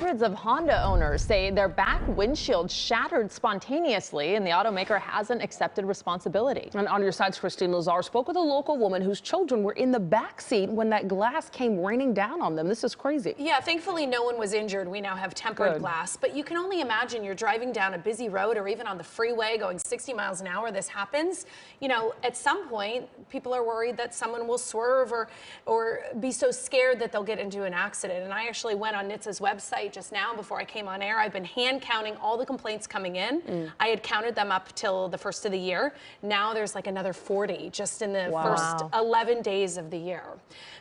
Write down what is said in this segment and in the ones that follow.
Hundreds of Honda owners say their back windshield shattered spontaneously, and the automaker hasn't accepted responsibility. And on your sides, Christine Lazar spoke with a local woman whose children were in the back seat when that glass came raining down on them. This is crazy. Yeah, thankfully no one was injured. We now have tempered glass, but you can only imagine you're driving down a busy road or even on the freeway going 60 miles an hour. This happens. You know, at some point, people are worried that someone will swerve or be so scared that they'll get into an accident. And I actually went on NHTSA's website just now before I came on air. I've been hand counting all the complaints coming in. I had counted them up till the first of the year. Now there's like another 40 just in the first 11 days of the year.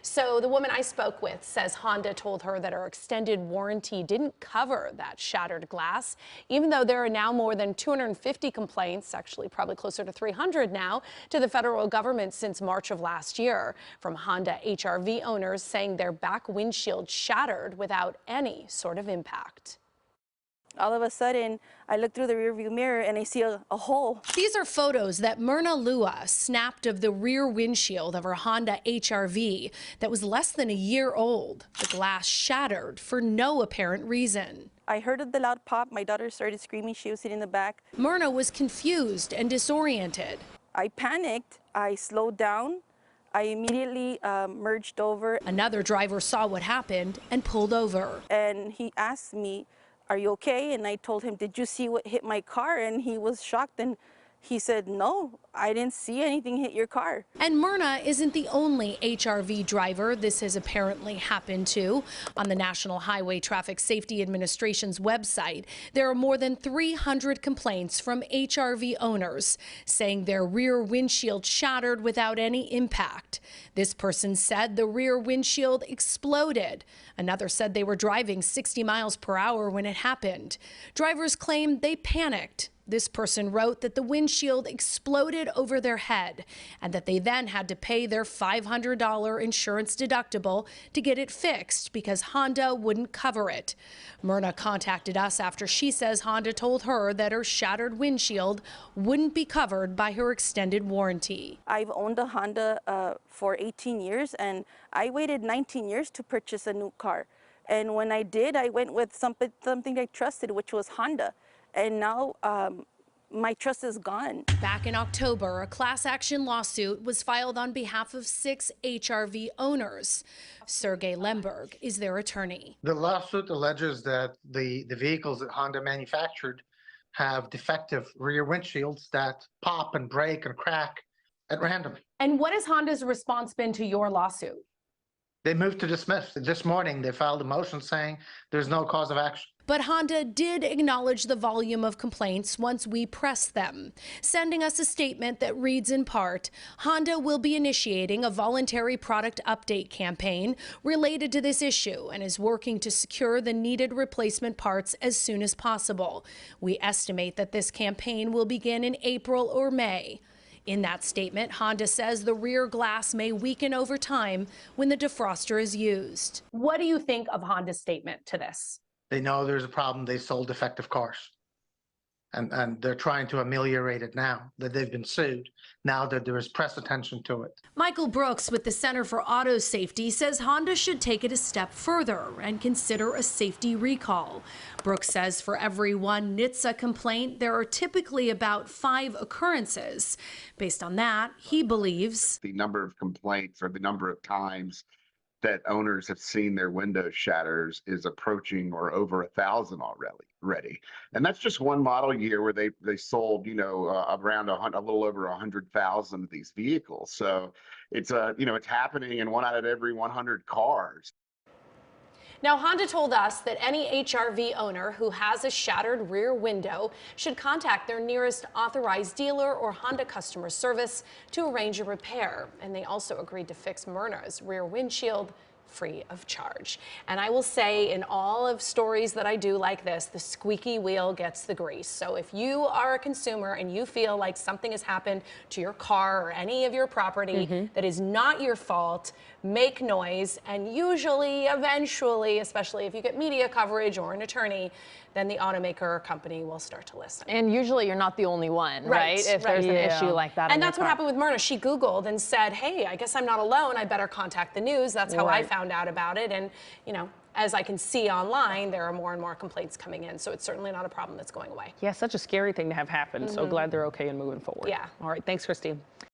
So the woman I spoke with says Honda told her that her extended warranty didn't cover that shattered glass, even though there are now more than 250 complaints, actually probably closer to 300 now, to the federal government since March of last year, from Honda HRV owners saying their back windshield shattered without any sort of impact. All of a sudden, I look through the rearview mirror and I see a hole. These are photos that Myrna Lua snapped of the rear windshield of her Honda HRV that was less than a year old. The glass shattered for no apparent reason. I heard the loud pop. My daughter started screaming. She was sitting in the back. Myrna was confused and disoriented. I panicked. I slowed down. I immediately merged over. Another driver saw what happened and pulled over. And he asked me, "Are you okay?" And I told him, "Did you see what hit my car?" And he was shocked and he said, "No, I didn't see anything hit your car." And Myrna isn't the only HRV driver this has apparently happened to. On the National Highway Traffic Safety Administration's website, there are more than 300 complaints from HRV owners saying their rear windshield shattered without any impact. This person said the rear windshield exploded. Another said they were driving 60 miles per hour when it happened. Drivers claimed they panicked. This person wrote that the windshield exploded over their head and that they then had to pay their $500 insurance deductible to get it fixed because Honda wouldn't cover it. Myrna contacted us after she says Honda told her that her shattered windshield wouldn't be covered by her extended warranty. I've owned a Honda for 18 years and I waited 19 years to purchase a new car. And when I did, I went with something I trusted, which was Honda. And now my trust is gone. Back in October, a class action lawsuit was filed on behalf of 6 HRV owners. Sergey Lemberg is their attorney. The lawsuit alleges that the vehicles that Honda manufactured have defective rear windshields that pop and break and crack at random. And what has Honda's response been to your lawsuit? They moved to dismiss. This morning, they filed a motion saying there's no cause of action. But Honda did acknowledge the volume of complaints once we pressed them, sending us a statement that reads in part, Honda will be initiating a voluntary product update campaign related to this issue and is working to secure the needed replacement parts as soon as possible. We estimate that this campaign will begin in April or May. In that statement, Honda says the rear glass may weaken over time when the defroster is used. What do you think of Honda's statement to this? They know there's a problem. They sold defective cars. And they're trying to ameliorate it now that they've been sued, now that there is press attention to it. Michael Brooks with the Center for Auto Safety says Honda should take it a step further and consider a safety recall. Brooks says for every one NHTSA complaint, there are typically about 5 occurrences. Based on that, he believes the number of complaints or the number of times that owners have seen their window shatters is approaching or over 1,000 already. And that's just one model year where they sold, around a little over 100,000 of these vehicles. So it's it's happening in 1 out of every 100 cars. Now, Honda told us that any HRV owner who has a shattered rear window should contact their nearest authorized dealer or Honda customer service to arrange a repair. And they also agreed to fix Myrna's rear windshield free of charge. And I will say, in all of stories that I do like this, the squeaky wheel gets the grease. So if you are a consumer and you feel like something has happened to your car or any of your property that is not your fault, make noise, and usually, eventually, especially if you get media coverage or an attorney, then the automaker or company will start to listen. And usually you're not the only one, right? If there's an issue like that. And that's what happened with Myrna. She Googled and said, hey, I guess I'm not alone. I better contact the news. That's how I found out about it. And, as I can see online, there are more and more complaints coming in. So it's certainly not a problem that's going away. Yeah, such a scary thing to have happen. So glad they're okay and moving forward. Yeah. All right. Thanks, Christine.